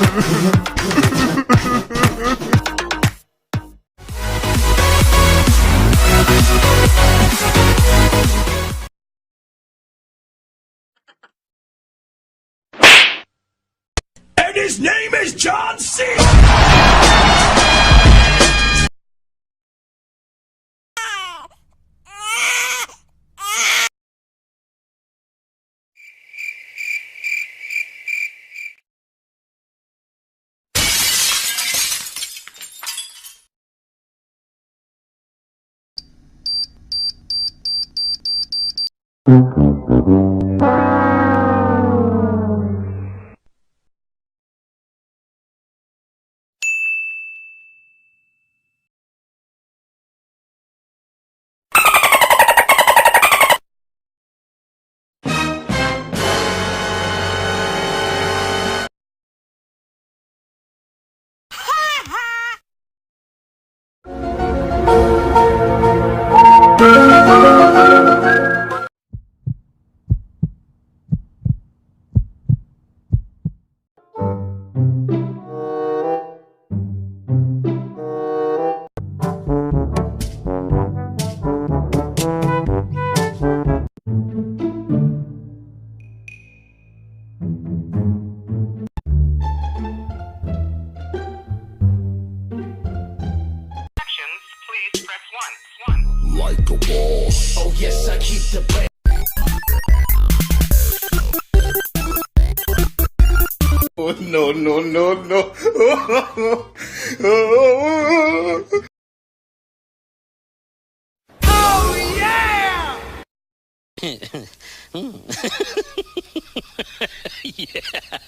And his name is John C. Please press 1. Like a boss. Oh yes, I keep the band. Oh, no, no, no, no. Oh, yeah! Yeah.